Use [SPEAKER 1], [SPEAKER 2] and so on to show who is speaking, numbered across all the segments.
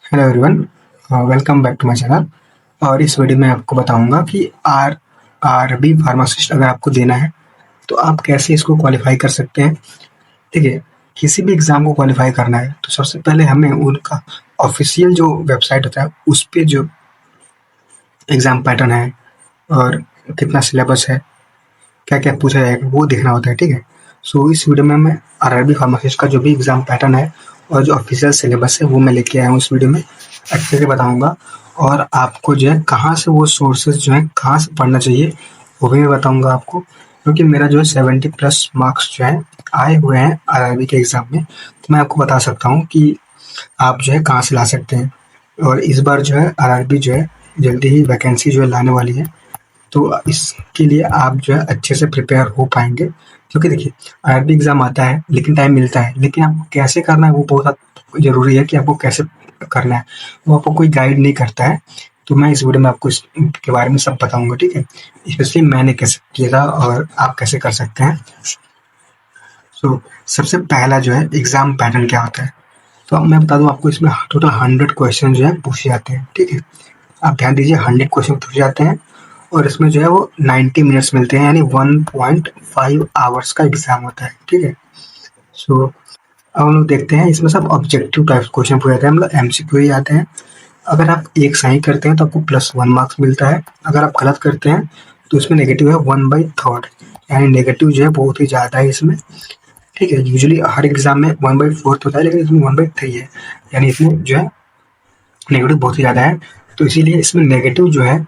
[SPEAKER 1] Hello everyone, welcome back to my channel. और इस video में आपको बताऊंगा कि आर बी फार्मासिस्ट अगर आपको देना है तो आप कैसे इसको क्वालिफाई कर सकते हैं। ठीक है, किसी भी एग्ज़ाम को क्वालिफाई करना है तो सबसे पहले हमें उनका ऑफिशियल जो वेबसाइट होता है उस पे जो एग्ज़ाम पैटर्न है और कितना सिलेबस है, क्या क्या पूछा जाएगा वो देखना होता है। ठीक है, सो इस वीडियो में मैं आरआरबी फार्मासिस्ट का जो भी एग्ज़ाम पैटर्न है और जो ऑफिशियल सिलेबस है वो मैं लेके आया हूँ। इस वीडियो में अच्छे से बताऊंगा और आपको जो है कहाँ से वो सोर्सेज जो है कहाँ से पढ़ना चाहिए वो भी मैं बताऊंगा आपको, क्योंकि मेरा जो है 70+ मार्क्स जो है आए हुए हैं आरआरबी के एग्ज़ाम में, तो मैं आपको बता सकता हूँ कि आप जो है कहाँ से ला सकते हैं। और इस बार जो है आरआरबी जो है जल्दी ही वैकेंसी जो है लाने वाली है, तो इसके लिए आप जो है अच्छे से प्रिपेयर हो पाएंगे। क्योंकि देखिए, आरआरबी एग्ज़ाम आता है लेकिन टाइम मिलता है, लेकिन आपको कैसे करना है वो बहुत ज़रूरी है कि आपको कैसे करना है, वो आपको कोई गाइड नहीं करता है। तो मैं इस वीडियो में आपको इसके बारे में सब बताऊंगा। ठीक है, स्पेशली मैंने कैसे किया था और आप कैसे कर सकते हैं। सो सबसे पहला जो है एग्ज़ाम पैटर्न क्या होता है, तो अब मैं बता दूं आपको, इसमें टोटल 100 क्वेश्चन जो है पूछे जाते हैं। ठीक है, आप ध्यान दीजिए, 100 क्वेश्चन पूछे जाते हैं और इसमें जो है वो 90 मिनट्स मिलते हैं, यानी 1.5 आवर्स का एग्जाम होता है। ठीक है, सो अब हम लोग देखते हैं, इसमें सब ऑब्जेक्टिव टाइप क्वेश्चन पूछे जाते हैं, मतलब एमसीक्यू ही आते हैं। अगर आप एक सही करते हैं तो आपको +1 मार्क्स मिलता है, अगर आप गलत करते हैं तो इसमें नेगेटिव है 1/3, यानी नेगेटिव जो है बहुत ही ज़्यादा है इसमें। ठीक है, यूजुअली हर एग्जाम में 1/4 होता है, लेकिन इसमें 1/3 है, यानी इसमें जो है नेगेटिव बहुत ही ज़्यादा है। तो इसीलिए इसमें नेगेटिव जो है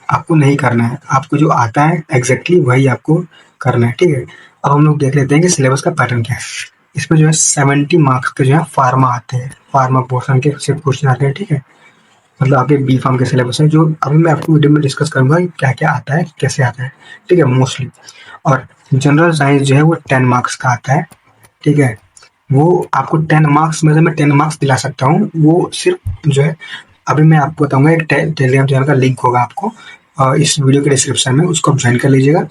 [SPEAKER 1] आपको नहीं करना है, आपको जो आता है एग्जैक्टली वही आपको करना है। ठीक है, अब हम लोग देख लेते हैं कि सिलेबस का पैटर्न क्या है। इसमें जो है 70 मार्क्स के जो है फार्मा आते हैं, फार्मा पोर्शन के सिर्फ क्वेश्चन आते हैं। ठीक है, मतलब आपके बी फार्म के सिलेबस है, जो अभी मैं आपको वीडियो में डिस्कस करूंगा कि क्या क्या आता है कैसे आता है। ठीक है, मोस्टली। और जनरल साइंस जो है वो 10 मार्क्स का आता है। ठीक है, वो आपको 10 मार्क्स में से मैं 10 मार्क्स दिला सकता हूँ, वो सिर्फ जो है अभी मैं आपको बताऊंगा। एक टेलीग्राम चैनल का लिंक होगा आपको इस वीडियो के डिस्क्रिप्शन में, उसको आप ज्वाइन कर लीजिएगा।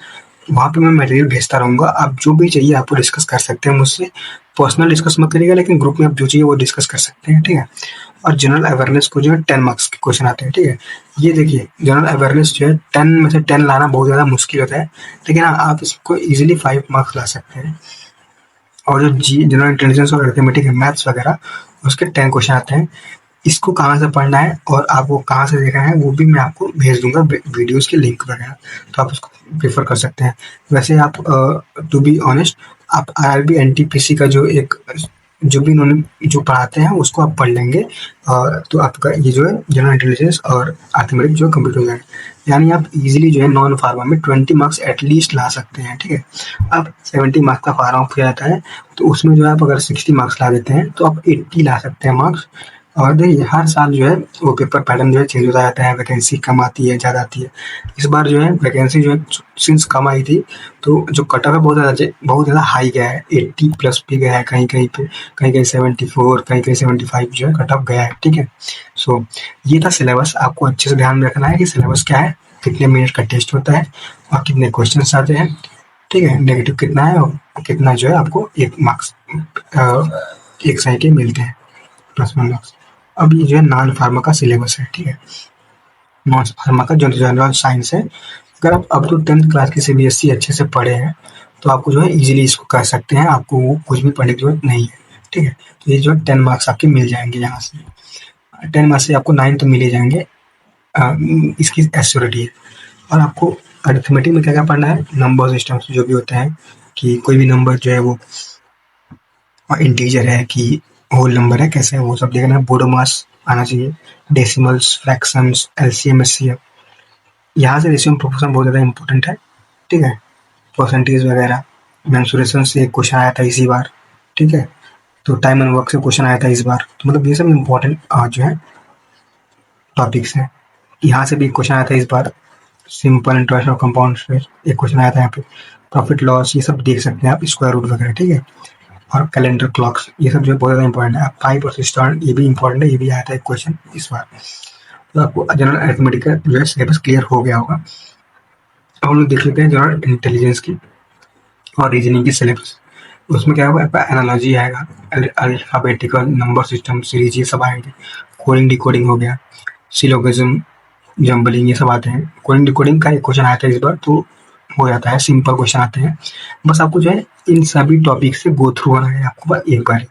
[SPEAKER 1] वहाँ पे मैं मटेरियल भेजता रहूँगा, आप जो भी चाहिए आपको डिस्कस कर सकते हैं मुझसे। पर्सनल डिस्कस मत करिएगा, लेकिन ग्रुप में आप जो चाहिए वो डिस्कस कर सकते हैं। ठीक है, और जनरल अवेयरनेस को जो है 10 मार्क्स के क्वेश्चन आते हैं। ठीक है, ये देखिए, जनरल अवेयरनेस जो है 10 में से 10 लाना बहुत ज़्यादा मुश्किल होता है, लेकिन हाँ, आप इसको ईजिली 5 मार्क्स ला सकते हैं। और जो जी जनरल इंटेलिजेंस और अर्थमेटिक है, मैथ्स वगैरह, उसके 10 क्वेश्चन आते हैं। इसको कहाँ से पढ़ना है और आपको कहाँ से देखना है वो भी मैं आपको भेज दूंगा, वीडियोस के लिंक वगैरह, तो आप उसको प्रेफर कर सकते हैं। वैसे आप टू बी ऑनेस्ट, आप आरआरबी एनटीपीसी का जो एक जो भी उन्होंने जो पढ़ाते हैं उसको आप पढ़ लेंगे, तो आपका ये जो है जनरल इंटेलिजेंस और अर्थमेटिक जो कंप्लीट हो जाएगा, यानी आप इजीली जो है नॉन फार्मा में 20 मार्क्स एटलीस्ट ला सकते हैं। ठीक है, अब 70 मार्क्स का फार्मा पूछा जाता है, तो उसमें जो है आप अगर 60 मार्क्स ला देते हैं तो आप 80 ला सकते हैं मार्क्स। और देखिए, हर साल जो है वो पेपर पैटर्न जो है चेंज होता रहता है, वैकेंसी कम आती है ज़्यादा आती है। इस बार जो है वैकेंसी जो है सिंस कम आई थी, तो जो कट ऑफ है बहुत ज़्यादा हाई गया है, 80+ भी गया है कहीं कहीं पे, कहीं कहीं 74, कहीं कहीं 75 जो है कट ऑफ गया है। ठीक है, सो ये था सिलेबस। आपको अच्छे से ध्यान में रखना है कि सिलेबस क्या है, कितने मिनट का टेस्ट होता है और कितने क्वेश्चन आते हैं। ठीक है, नेगेटिव कितना है और कितना जो है आपको एक मार्क्स एक सही के मिलते हैं, +1 मार्क्स। अब ये जो है नॉन फार्मा का सिलेबस है। ठीक है, नॉन फार्मा का जो जनरल साइंस है, अगर आप अप टू 10th क्लास की सीबीएसई अच्छे से पढ़े हैं तो आपको जो है इजीली इसको कर सकते हैं, आपको वो कुछ भी पढ़ने की जरूरत नहीं है। ठीक है, तो ये जो है 10 मार्क्स आपके मिल जाएंगे यहाँ से, 10 मार्क्स से आपको 9 तो मिल ही जाएंगे, इसकी एश्योरिटी है। और आपको अरिथमेटिक में क्या क्या पढ़ना है, नंबर सिस्टम्स जो भी होते हैं, कि कोई भी नंबर जो है वो इंटीजर है कि होल नंबर है, कैसे है वो सब देखना है। बोडो मास आना चाहिए, डेसिमल्स, फ्रैक्शंस, एलसीएम, एचसीएफ। यहाँ से रेशियो प्रोपोर्शन बहुत ज़्यादा इंपॉर्टेंट है। ठीक है, परसेंटेज वगैरह, मेंसुरेशन से एक क्वेश्चन आया था इसी बार। ठीक है, तो टाइम एंड वर्क से क्वेश्चन आया था इस बार, तो मतलब ये सब इंपॉर्टेंट जो है टॉपिक्स हैं। यहाँ से भी क्वेश्चन आया था इस बार, सिंपल इंटरेस्ट और कंपाउंड इंटरेस्ट एक क्वेश्चन आया था यहाँ पे, प्रॉफिट लॉस, ये सब देख सकते हैं आप, स्क्वायर रूट वगैरह। ठीक है, और कैलेंडर क्लॉक्स, ये सब जो है बहुत ज़्यादा इंपॉर्टेंट है। पाइप और सिस्टर्न, ये भी इंपॉर्टेंट है, ये भी आया था एक क्वेश्चन इस बार। तो आपको जनरल अरिथमेटिक का जो है सिलेबस क्लियर हो गया होगा। अब हम लोग देख लेते हैं जनरल इंटेलिजेंस की और रीजनिंग की सिलेबस। उसमें क्या होगा, आपका एनालॉजी आएगा, अल्फाबेटिकल नंबर सिस्टम सीरीज ये सब आएंगे, कोडिंग डिकोडिंग हो गया, सिलोगिज्म, जम्बलिंग ये सब आते हैं। कोडिंग डिकोडिंग का एक क्वेश्चन आया था इस बार, तो हो जाता है, सिंपल क्वेश्चन आते हैं। बस आपको जो है इन सभी टॉपिक से गो थ्रू होना है आपको बस एक बार,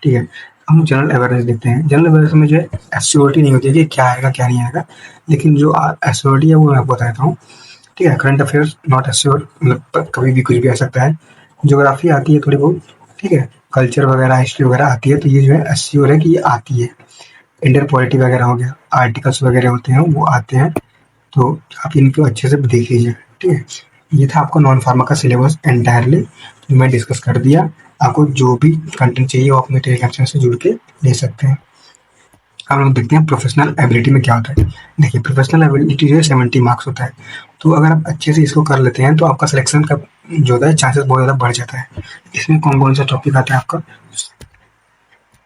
[SPEAKER 1] ठीक है। हम जनरल अवेयरनेस देखते हैं। जनरल अवेयरनेस में जो है एश्योरिटी नहीं होती है कि क्या आएगा क्या नहीं आएगा, लेकिन जो एश्योरिटी है वो मैं आपको बताता हूँ, ठीक है। करंट अफेयर्स नॉट एश्योर, मतलब कभी भी कुछ भी आ सकता है। ज्योग्राफी आती है थोड़ी बहुत, ठीक है। कल्चर वगैरह हिस्ट्री वगैरह आती है, तो ये जो है एश्योर है कि ये आती है। इंडियन पॉलिटी वगैरह हो गया, आर्टिकल्स वगैरह होते हैं वो आते हैं, तो आप इनको अच्छे से देख लीजिए, ठीक है। ये था आपका नॉन फार्मा का सिलेबस एंटायरली, मैं डिस्कस कर दिया। आपको जो भी कंटेंट चाहिए वो अपने टेलीग्राम चैनल से जुड़ के ले सकते हैं। हम लोग देखते हैं प्रोफेशनल एबिलिटी में क्या होता है। देखिए प्रोफेशनल एबिलिटी जो है 70 मार्क्स होता है, तो अगर आप अच्छे से इसको कर लेते हैं तो आपका सिलेक्शन का जो होता है चांसेस बहुत ज़्यादा बढ़ जाता है। इसमें कौन कौन सा टॉपिक आता है आपका,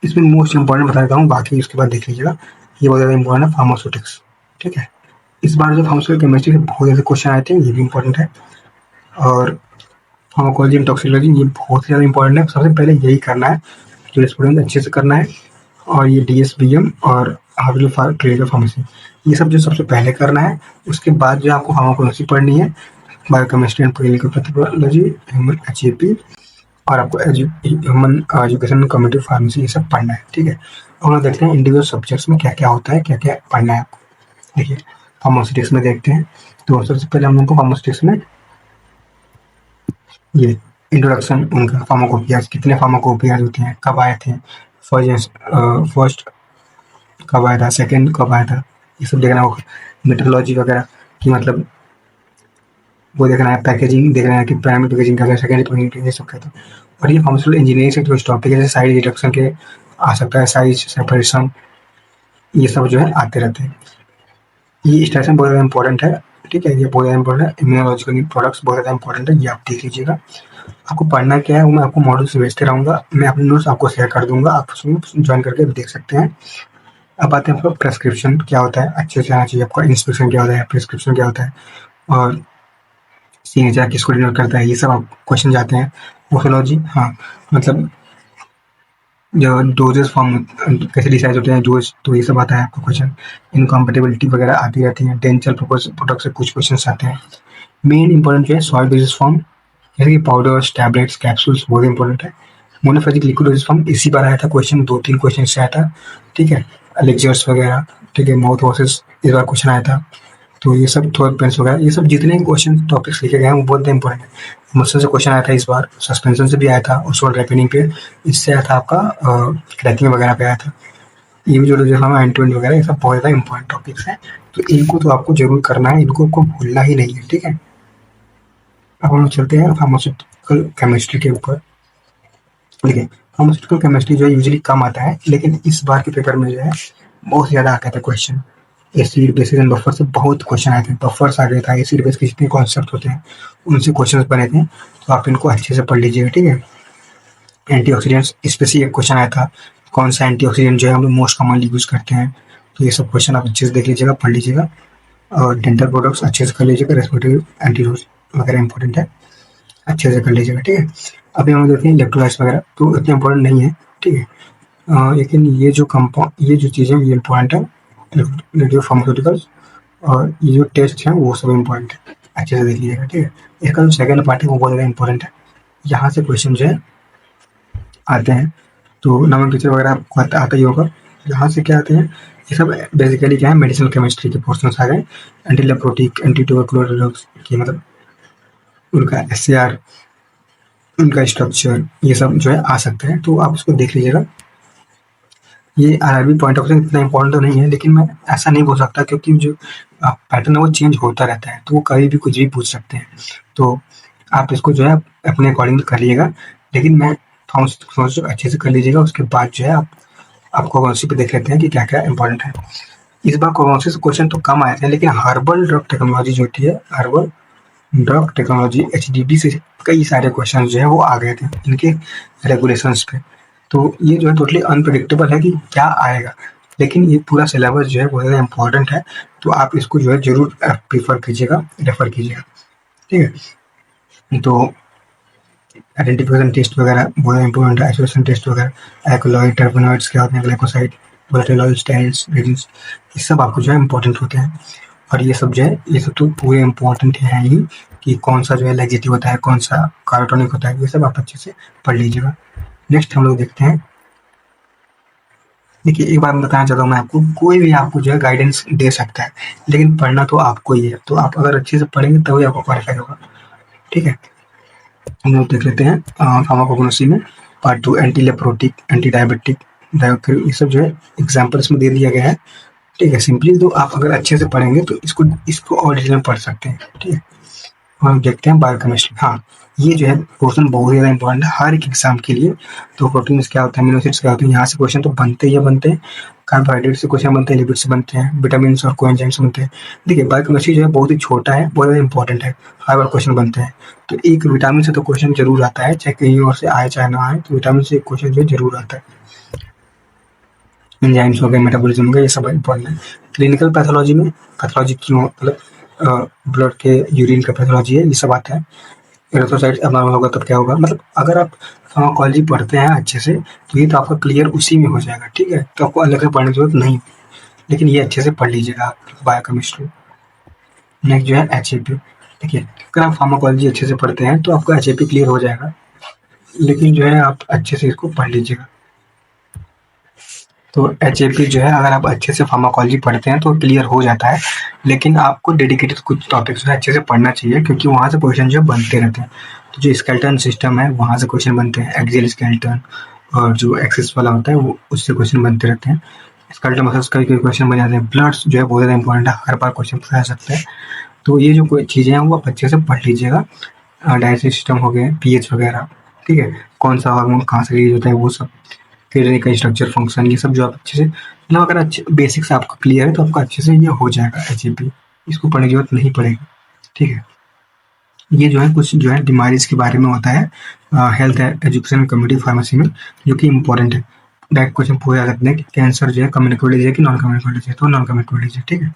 [SPEAKER 1] इसमें मोस्ट इंपॉर्टेंट बता देता हूँ, बाकी उसके बाद देख लीजिएगा। ये बहुत ज़्यादा इंपॉर्टेंट है, फार्मास्यूटिक्स, ठीक है। इस बार जो फार्मास्यूटिकल केमिस्ट्री से बहुत ज़्यादा क्वेश्चन आए थे, ये भी इंपॉर्टेंट है। और फार्माकोलॉजी एंड टॉक्सिकोलॉजी ये बहुत ज़्यादा इंपॉर्टेंट है। सबसे पहले यही करना है, जो स्टूडेंट अच्छे से करना है। और ये DSBM और हार्डवेयर फॉर क्लिनिकल फार्मेसी, ये सब जो सबसे पहले करना है। उसके बाद जो आपको फार्माकोलॉजी पढ़नी है, biochemistry and clinical pathology, human HAP, और आपको ह्यूमन एजुकेशन कम्युनिटी फार्मेसी, ये सब पढ़ना है, ठीक है। और हम लोग देखते हैं इंडिविजुअल सब्जेक्ट्स में क्या क्या होता है, क्या क्या पढ़ना है आपको। देखिए फार्मास्यूटिक्स में देखते हैं, तो सबसे पहले हम लोग को फार्मास्यूटिक्स में ये इंट्रोडक्शन, उनका फार्माकोपियाज, कितने फार्माकोपियाज होते हैं, कब आए थे, फर्स्ट कब आया था, सेकंड कब आया था, ये सब देखना होगा। मेट्रोलॉजी वगैरह की मतलब वो देखना है, पैकेजिंग देखना है कि प्राइमरी पैकेजिंग क्या है, सेकेंडरी पैकेजिंग, ये सब कहता है। और ये फार्मास्यूटिकल इंजीनियरिंग से कुछ टॉपिक है, जैसे साइज रिडक्शन के आ सकता है, साइज सेपरेशन, ये सब जो है आते रहते हैं। ये स्टेशन बहुत ज़्यादा इंपॉर्टेंट है, ठीक है। ये बहुत ज़्यादा इंपॉर्टेंट है, इम्यूनोलॉजिकल प्रोडक्ट्स बहुत ज़्यादा इंपॉर्टेंट है, ये आप देख लीजिएगा। आपको पढ़ना क्या है वो मैं आपको मॉडल से भेजते रहूँगा, मैं अपने नोट्स आपको शेयर कर दूंगा, आप उसमें ज्वाइन करके देख सकते हैं। अब आते हैं आपको प्रेस्क्रिप्शन क्या होता है, अच्छे से आना चाहिए आपका। इंस्पेक्शन क्या होता है, प्रेस्क्रिप्शन क्या होता है, और सिग्नेचर किसको डिनोट करता है, ये सब आप क्वेश्चन जाते हैं। मोफोलॉजी, हाँ, मतलब जो डोजेस फॉर्म कैसे डिसाइड होते हैं डोज, तो ये सब आता है आपका क्वेश्चन। इनकॉम्पेटिबिलिटी वगैरह आती रहती है। डेंटल प्रोडक्ट से कुछ क्वेश्चन आते हैं। मेन इंपॉर्टेंट जो है सॉइल डोजेस फॉर्म, जैसे कि पाउडर्स, टैबलेट्स, कैप्सूल्स, बहुत इंपॉर्टेंट है। मोनोफेजिक लिक्विड डोजेस फॉर्म इसी बार आया था क्वेश्चन, 2-3 क्वेश्चन से आया था, ठीक है। लेक्चर्स वगैरह, ठीक है। माउथ वॉशेस इस बार क्वेश्चन आया था, तो ये सब थोड़ा पेंस वगैरह, ये सब जितने क्वेश्चन टॉपिक्स लिखे गए हैं वो बहुत इंपॉर्टेंट है। मुझसे से क्वेश्चन आया था इस बार, सस्पेंशन से भी आया था, और सोल्ड रैपिनिंग पे, इससे आया था आपका क्रैकिंग वगैरह पे आया था। ये भी जो हम एंड टू एंड वगैरह, ये सब बहुत ज़्यादा इंपॉर्टेंट टॉपिक्स हैं, तो इनको तो आपको जरूर करना है, इनको आपको भूलना ही नहीं है, ठीक है। अब हम लोग चलते हैं फार्मास्यूटिकल केमिस्ट्री के ऊपर। देखिए फार्मास्यूटिकल केमिस्ट्री जो है यूजुअली कम आता है, लेकिन इस बार के पेपर में जो है बहुत ज़्यादा आ गया था question. Acid basis and buffer से बहुत क्वेश्चन आए थे, बफर्स आ गया था, एसिड बेस के जितने कॉन्सेप्ट होते हैं उनसे क्वेश्चन बने थे, तो आप इनको अच्छे से पढ़ लीजिएगा, ठीक है। एंटीऑक्सीडेंट्स इस पे से एक क्वेश्चन आया था, कौन सा एंटीऑक्सीडेंट जो है हम लोग मोस्ट कॉमनली यूज करते हैं, तो ये सब क्वेश्चन आप अच्छे से देख लीजिएगा, पढ़ लीजिएगा। और डेंटल प्रोडक्ट्स अच्छे से कर लीजिएगा, रेस्पिरेटरी एंटीडोज वगैरह इंपॉर्टेंट है, अच्छे से कर लीजिएगा, ठीक है। अभी हम देखते हैं इलेक्ट्रोलाइट्स वगैरह, तो इतने इंपॉर्टेंट नहीं है, ठीक है। लेकिन ये जो कंपाउंड, ये जो चीज़ें ये इंपॉर्टेंट है, रेडियो फार्मास्यूटिकल्स, और ये जो टेस्ट हैं वो सब इंपॉर्टेंट है, अच्छे से देख लीजिएगा, ठीक है। इसका जो सेकंड पार्ट है वो बहुत ज़्यादा इंपॉर्टेंट है, यहाँ से क्वेश्चन जो है आते हैं, तो नोमेनक्लेचर वगैरह आपको आता ही होगा। यहाँ से क्या आते हैं, ये सब बेसिकली क्या है, मेडिसिनल केमिस्ट्री के पोर्शन आ गए। एंटी लेप्रोटिक, एंटी ट्यूबरकुलोसिस की मतलब उनका SAR, उनका स्ट्रक्चर, ये सब जो है आ सकते हैं, तो आप उसको देख लीजिएगा। ये RRB पॉइंट ऑफ व्यू इतना इंपॉर्टेंट तो नहीं है, लेकिन मैं ऐसा नहीं बोल सकता, क्योंकि जो पैटर्न है वो चेंज होता रहता है, तो वो कभी भी कुछ भी पूछ सकते हैं, तो आप इसको जो है अपने अकॉर्डिंग कर लीजिएगा। लेकिन मैं सोच अच्छे से कर लीजिएगा, उसके बाद जो है आप कॉमर्सी पे देख लेते हैं कि क्या क्या इंपॉर्टेंट है। इस बार कॉमर्सी से क्वेश्चन तो कम आए थे, लेकिन हर्बल ड्रग टेक्नोलॉजी जो होती है, हर्बल ड्रग टेक्नोलॉजी HDD से कई सारे क्वेश्चन जो है वो आ गए थे इनके रेगुलेशंस पे। तो ये जो है टोटली अनप्रेडिक्टेबल है कि क्या आएगा, लेकिन ये पूरा सिलेबस जो है बहुत ज़्यादा इंपॉर्टेंट है, तो आप इसको जो है जरूर प्रीफर कीजिएगा, रेफर कीजिएगा, ठीक है। तो आइडेंटिफिकेशन टेस्ट वगैरह बहुत इंपॉर्टेंट है, आइसोलेशन टेस्ट वगैरह, एकोलॉइड, टर्पेनॉइड्स क्या होते हैं, ग्लाइकोसाइड, वोलेटिल स्टेन्स, रेडिंग्स, ये सब आपको जो है इंपॉर्टेंट होते हैं। और ये सब जो है, ये सब तो पूरे इंपॉर्टेंट है ही, कि कौन सा जो है लैक्सेटिव होता है, कौन सा कार्बोटॉनिक होता है, ये सब आप अच्छे से पढ़ लीजिएगा। नेक्स्ट हम लोग देखते हैं। देखिए, एक बात बताना चाहता हूँ मैं आपको, कोई भी आपको जो है गाइडेंस दे सकता है, लेकिन पढ़ना तो आपको ही है। तो आप अगर अच्छे से पढ़ेंगे तभी आपको क्वालिफाई होगा। ठीक है, हम लोग देख लेते हैं फार्माकोग्नोसी में पार्ट 2, एंटी लेप्रोटिक, एंटी डायबिटिक, ये सब जो है एग्जाम्पल्स में दे दिया गया है। ठीक है, सिंपली तो आप अगर अच्छे से पढ़ेंगे तो इसको इसको और डिटेल में पढ़ सकते हैं। ठीक है, हम देखते हैं बायोकेमिस्ट्री। हाँ, ये जो है पोर्शन बहुत ज़्यादा इंपॉर्टेंट है हर एक एग्जाम के लिए। तो प्रोटीन्स क्या होता है, अमीनो एसिड्स क्या होते हैं, यहाँ से क्वेश्चन तो बनते ही बनते हैं। कार्बोहाइड्रेट से क्वेश्चन बनते हैं, लिपिड से बनते हैं, विटामिन और कोएंजाइम से बनते हैं। देखिए, बायोकेमिस्ट्री जो है बहुत ही छोटा है, बहुत ज़्यादा इंपॉर्टेंट है, हर बार क्वेश्चन बनते हैं। तो एक विटामिन से तो क्वेश्चन जरूर आता है, चाहे कहीं और से आए चाहे ना आए, तो विटामिन से क्वेश्चन जो जरूर आता है। एंजाइम्स हो गए, मेटाबॉलिज्म हो गया, ये सब इंपॉर्टेंट है। क्लिनिकल पैथोलॉजी में पैथोलॉजी क्यों, मतलब ब्लड के यूरिन का पैथोलॉजी है, ये सब आता है। एरिथ्रोसाइट्स अबनॉर्मल होगा तब क्या होगा, मतलब अगर आप फार्माकोलॉजी पढ़ते हैं अच्छे से तो ये तो आपका क्लियर उसी में हो जाएगा। ठीक है, तो आपको अलग से पढ़ने की जरूरत नहीं, लेकिन ये अच्छे से पढ़ लीजिएगा आप बायोकेमिस्ट्री। नेक्स्ट जो है एच, देखिए अगर आप फार्माकोलॉजी अच्छे से पढ़ते हैं तो आपका एच क्लियर हो जाएगा, लेकिन जो है आप अच्छे से इसको पढ़ लीजिएगा। तो एच जो है, अगर आप अच्छे से फार्माकोलॉजी पढ़ते हैं तो क्लियर हो जाता है, लेकिन आपको डेडिकेटेड कुछ टॉपिक्स है अच्छे से पढ़ना चाहिए, क्योंकि वहाँ से क्वेश्चन जो बनते रहते हैं। तो जो स्केलेटन सिस्टम है वहाँ से क्वेश्चन बनते हैं, एक्सियल स्केलेटन, और जो एक्सिस वाला होता है वो उससे क्वेश्चन बनते रहते हैं। स्केलेटन मसल्स का क्वेश्चन बन जाते हैं। ब्लड्स जो है बहुत ज़्यादा इंपॉर्टेंट है, हर बार क्वेश्चन पूछा जा सकता है। तो ये जो कोई चीज़ें हैं वो आप अच्छे से पढ़ लीजिएगा। डाइजेस्टिव सिस्टम हो गए, पीएच वगैरह, ठीक है, कौन सा हार्मोन कहाँ से रिलीज होता है वो सब, किडनी का स्ट्रक्चर, फंक्शन, ये सब जो आप अच्छे से, मतलब अगर अच्छे बेसिक्स आपको क्लियर है तो आपका अच्छे से ये हो जाएगा एच, इसको पढ़ने की जरूरत नहीं पड़ेगी। ठीक है, ये जो है कुछ जो है बीमारीज के बारे में होता है हेल्थ एजुकेशन कम्युनिटी फार्मेसी में, जो कि इंपॉर्टेंट है। डायरेक्ट क्वेश्चन पूछा जा सकते हैं कि कैंसर जो है कम्युनिकेबल डिजीज है कि नॉन कम्युनिकेबल डिजीज है, तो नॉन कम्युनिकेबल डिजीज है। ठीक है,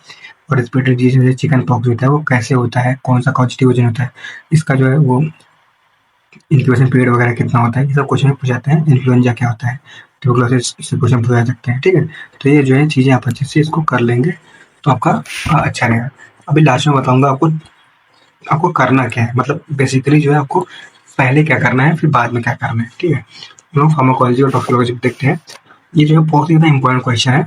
[SPEAKER 1] और रेस्पिरेटरी डिजीज जैसे चिकन पॉक्स होता है वो कैसे होता है, कौन सा कॉजिटिव वजन होता है, इसका जो है वो इंक्यूबेशन पीरियड वगैरह कितना होता है, ये सब क्वेश्चन पूछ जाते हैं। इन्फ्लुएंजा क्या होता है, ट्यूबरकुलोसिस, इससे क्वेश्चन पूछा जा सकते हैं। ठीक है, तो ये जो है चीज़ें आप अच्छे से इसको कर लेंगे तो आपका अच्छा रहेगा। अभी लास्ट में बताऊंगा आपको आपको करना क्या है, मतलब बेसिकली जो है आपको पहले क्या करना है फिर बाद में क्या करना है। ठीक है, हम लोग फार्माकोलॉजी और टॉक्सिकोलॉजी देखते हैं। ये जो है बहुत ही ज़्यादा इंपॉर्टेंट क्वेश्चन है,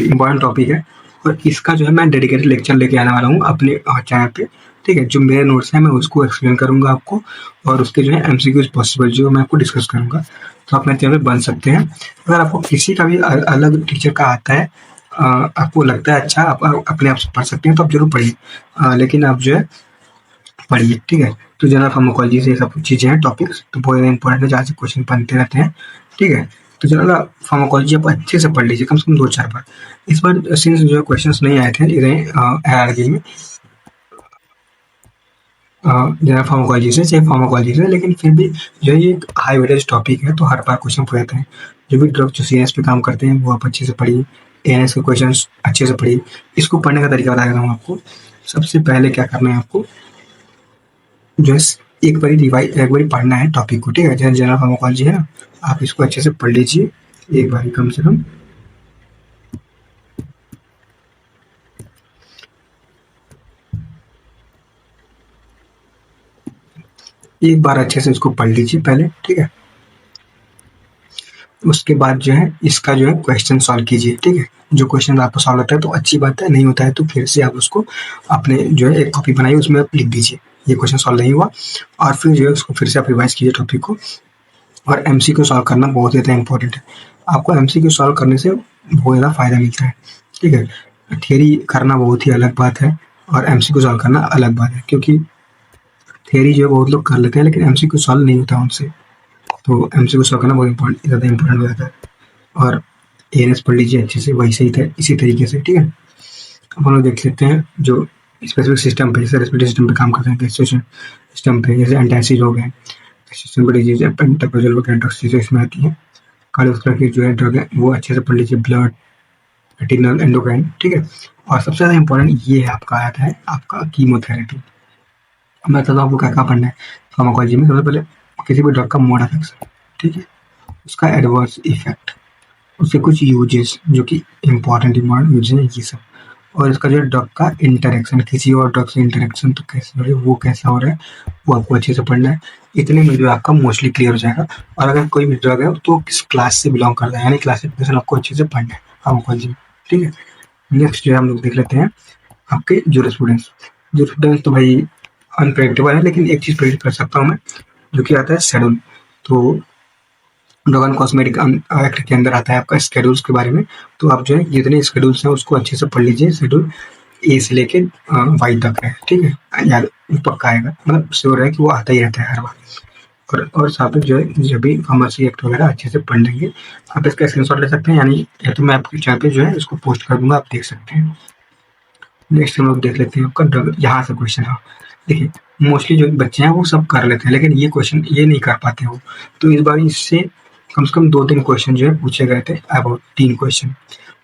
[SPEAKER 1] इंपॉर्टेंट टॉपिक है, और इसका जो है मैं डेडिकेटेड लेक्चर लेके आने वाला हूँ अपने चैनल पे। ठीक है, जो मेरे नोट्स हैं मैं उसको एक्सप्लेन करूँगा आपको, और उसके जो है एमसीक्यूज पॉसिबल जो मैं आपको डिस्कस करूँगा। तो आप मेरे चैनल पे बन सकते हैं। अगर आपको किसी का भी अलग टीचर का आता है, आपको लगता है अच्छा, आप अपने आप से पढ़ सकते हैं तो आप जरूर पढ़िए, लेकिन आप जो है पढ़िए। ठीक है, तो जनरल फार्माकोलॉजी से सब चीज़ें हैं, टॉपिक्स तो बहुत ज़्यादा इंपॉर्टेंट है, जहाँ से क्वेश्चन बनते रहते हैं। ठीक है, तो जनरल फार्माकोलॉजी आप अच्छे से पढ़ लीजिए, कम से कम 2-4 बार। इस बार सिंस जो है क्वेश्चन नहीं आए थे एआरआरबी में जनरल फार्माकोलॉजी से, चाहे फार्माकोलॉजी से, लेकिन फिर भी जो है ये हाई वेटेज टॉपिक है, तो हर बार क्वेश्चन पूछे जाते हैं। जो भी ड्रग जो सीएनएस पे काम करते हैं वो आप अच्छे से पढ़िए, एएनएस के क्वेश्चन अच्छे से पढ़िए। इसको पढ़ने का तरीका बता देता हूँ आपको। सबसे पहले क्या करना है आपको, जो है एक बार पढ़ना है टॉपिक को। ठीक है, जैसे जनरल फार्माकोलॉजी है ना, आप इसको अच्छे से पढ़ लीजिए एक बार कम से कम। एक बार अच्छे से इसको पढ़ लीजिए पहले। ठीक है, उसके बाद जो है इसका जो है क्वेश्चन सॉल्व कीजिए। ठीक है, जो क्वेश्चन आपको सॉल्व होता है तो अच्छी बात है, नहीं होता है तो फिर से आप उसको अपने जो है एक कॉपी बनाइए, उसमें आप लिख दीजिए ये क्वेश्चन सॉल्व नहीं हुआ, और फिर जो है उसको फिर से आप रिवाइज कीजिए टॉपिक को। और एमसीक्यू सॉल्व करना बहुत ज़्यादा इंपॉर्टेंट है, आपको एमसीक्यू सॉल्व करने से बहुत ज़्यादा फायदा मिलता है। ठीक है, थियरी करना बहुत ही अलग बात है और एमसीक्यू सॉल्व करना अलग बात है, क्योंकि थियरी जो है बहुत लोग कर लेते हैं लेकिन एमसीक्यू सॉल्व नहीं होता उनसे, तो एमसीक्यू सॉल्व करना बहुत ज़्यादा इंपॉर्टेंट हो जाता है। और एएनएस पढ़ लीजिए अच्छे से, वैसे ही इसी तरीके से। ठीक है, अब हम लोग देख लेते हैं जो स्पेसिफिक सिस्टम पे, जैसे रेस्पिरेटरी सिस्टम पे काम करते हैं, सिस्टम पे जैसे एंटासिड हो गए, सिस्टम पे डिजीज है, पेंटाप्रोजल वगैरह ड्रग्स चीज़ें इसमें आती हैं। कार्डियोवैस्कुलर की जो है ड्रग है वो अच्छे से पढ़ लीजिए, ब्लड, रेटिनल, एंडोक्राइन। ठीक है, और सबसे ज़्यादा इंपॉर्टेंट ये है आपका आता है आपका कीमोथेरेपी। मैं बताता हूँ आपको क्या क्या पढ़ना है फार्माकोलॉजी में। सबसे पहले किसी भी ड्रग का मोड ऑफ एक्शन, ठीक है, उसका एडवर्स इफेक्ट, उसके कुछ यूजेस जो कि इम्पोर्टेंट यूजेस हैं ये सब, और इसका जो ड्रग का इंटरेक्शन, किसी और ड्रग से इंटरेक्शन तो कैसे हो रही है, वो कैसा हो रहा है, वो आपको अच्छे से पढ़ना है। इतने में जो आपका मोस्टली क्लियर हो जाएगा। और अगर कोई भी ड्रग है तो किस क्लास से बिलोंग करता है, यानी क्लासिफिकेशन आपको अच्छे से पढ़ना है फार्माकोलॉजी, ठीक है। नेक्स्ट जो है हम लोग देख लेते हैं आपके जूरिस्प्रूडेंस। जूरिस्प्रूडेंस तो भाई अनप्रेडिक्टेबल है, लेकिन एक चीज़ प्रेडिक्ट कर सकता हूँ मैं, जो कि आता है शेड्यूल। तो ड्रग एंड कॉस्मेटिक एक्ट के अंदर आता है आपका शेड्यूल्स के बारे में। तो आप जो है जितने शेड्यूल्स हैं उसको अच्छे से पढ़ लीजिए। शेड्यूल ए से लेके वाई तक है, ठीक है, याद पक्का आएगा, मतलब श्योर है कि वो आता ही रहता है हर बार। और साथ में जो है जब भी फार्मेसी एक्ट वगैरह अच्छे से पढ़ लेंगे, आप इसका स्क्रीनशॉट ले सकते हैं, यानी या तो मैं आपके चैनल पे जो है इसको पोस्ट कर दूंगा, आप देख सकते हैं। नेक्स्ट हम लोग देख लेते हैं आपका ड्रग, यहाँ से क्वेश्चन है। देखिए मोस्टली जो बच्चे हैं वो सब कर लेते हैं, लेकिन ये क्वेश्चन ये नहीं कर पाते हो, तो इस बार इससे कम से कम 2-3 क्वेश्चन जो है पूछे गए थे, अबाउट 3 क्वेश्चन।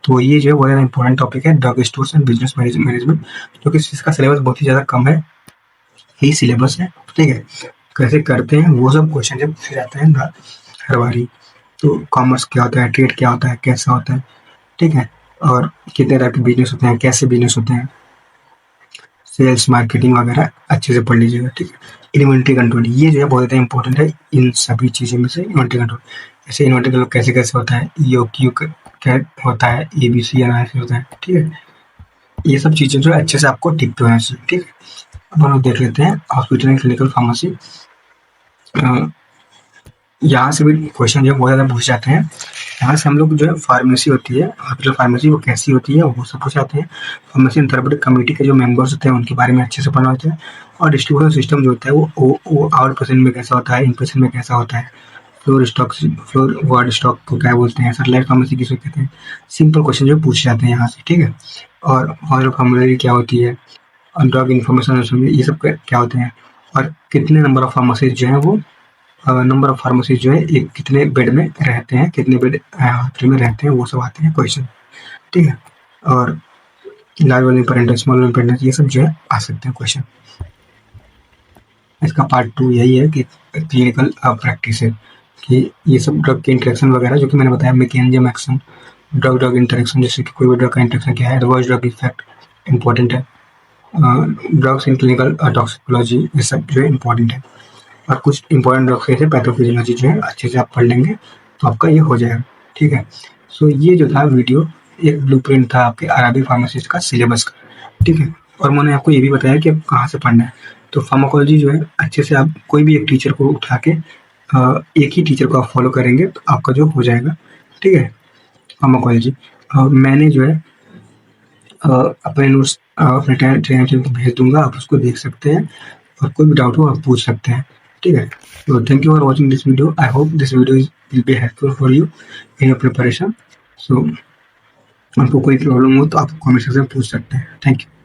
[SPEAKER 1] तो ये जो है बहुत ज़्यादा इंपॉर्टेंट टॉपिक है, drug stores and business management, क्योंकि इसका सिलेबस बहुत ही ज़्यादा कम है, ही सिलेबस है, ठीक है। कैसे करते हैं वो सब क्वेश्चन जब पूछे जाते हैं हर बारी। तो कॉमर्स क्या होता है, ट्रेड क्या होता है, कैसा होता है, ठीक है, और कितने तरह के बिजनेस होते हैं, कैसे बिजनेस होते हैं, सेल्स मार्केटिंग वगैरह अच्छे से पढ़ लीजिएगा, ठीक है। इन्वेंट्री कंट्रोल ये जो है बहुत ज़्यादा इंपॉर्टेंट है इन सभी चीज़ों में से। इन्वेंट्री कंट्रोल, जैसे इन्वेंट्री कंट्रोल कैसे कैसे होता है, EOQ क्या होता है, ABC एनालिसिस होता है, ठीक है। ये सब चीज़ें जो है अच्छे से आपको टिक होना चाहिए, ठीक है। अब हम लोग देख लेते हैं हॉस्पिटल एंड क्लिनिकल फार्मेसी। यहाँ से भी क्वेश्चन जो है बहुत ज़्यादा पूछ जाते हैं। यहाँ से हम लोग जो है फार्मेसी होती है, हॉस्पिटल फार्मेसी वो कैसी होती है वो सब पूछ जाते हैं। फार्मेसी एंड थेरेप्यूटिक कमेटी के जो मेंबर्स होते हैं उनके बारे में अच्छे से पढ़ना होता है। और डिस्ट्रीब्यूशन सिस्टम जो होता है वो आउट पेशेंट में कैसा होता है, इन पेशेंट में कैसा होता है, फ्लोर वार्ड स्टॉक को क्या बोलते हैं, सैटेलाइट फार्मेसी किसे कहते हैं। सिंपल क्वेश्चन जो पूछ जाते हैं यहाँ से, ठीक है। और हॉस्पिटल फार्मेसी क्या होती है, और ड्रग इन्फॉर्मेशन ये सब क्या होते हैं, और कितने नंबर ऑफ फार्मेसी जो है वो नंबर ऑफ फार्मेसी जो है एक कितने बेड में रहते हैं, कितने बेड हॉस्पिटल में रहते हैं, वो सब आते हैं क्वेश्चन, ठीक है। और large volume parental, small volume parental, ये सब जो है आ सकते हैं क्वेश्चन। इसका पार्ट 2 यही है कि क्लिनिकल प्रैक्टिस है, कि ये सब ड्रग के इंटरेक्शन वगैरह जो कि मैंने बताया, mechanism action, drug drug interaction, जैसे कि कोई भी ड्रग का इंटरेक्शन क्या है, एडवर्स ड्रग इफेक्ट इंपॉर्टेंट है, ड्रग्स इन क्लिनिकल टॉक्सिकोलॉजी, ये सब जो है इंपॉर्टेंट है। और कुछ इंपॉर्टेंट ड्रग्स जैसे पैथोफिजियोलॉजी जो है अच्छे से आप पढ़ लेंगे तो आपका ये हो जाएगा, ठीक है। सो ये जो था वीडियो, एक ब्लूप्रिंट था आपके आरआरबी फार्मासिस्ट का सिलेबस का, ठीक है। और मैंने आपको ये भी बताया कि आप कहाँ से पढ़ना है। तो फार्माकोलॉजी जो है अच्छे से आप कोई भी एक टीचर को उठा के एक ही टीचर को आप फॉलो करेंगे तो आपका जो हो जाएगा, ठीक है, फार्माकोलॉजी। मैंने जो है अपने नोट्स अपने टेलीग्राम को भेज दूंगा, आप उसको देख सकते हैं, और कोई भी डाउट हो आप पूछ सकते हैं, ठीक है। तो thank you for watching this video. I hope this video will be helpful for you in your preparation. So आपको कोई प्रॉब्लम हो तो आप कमेंट सेक्शन में पूछ सकते हैं। Thank you.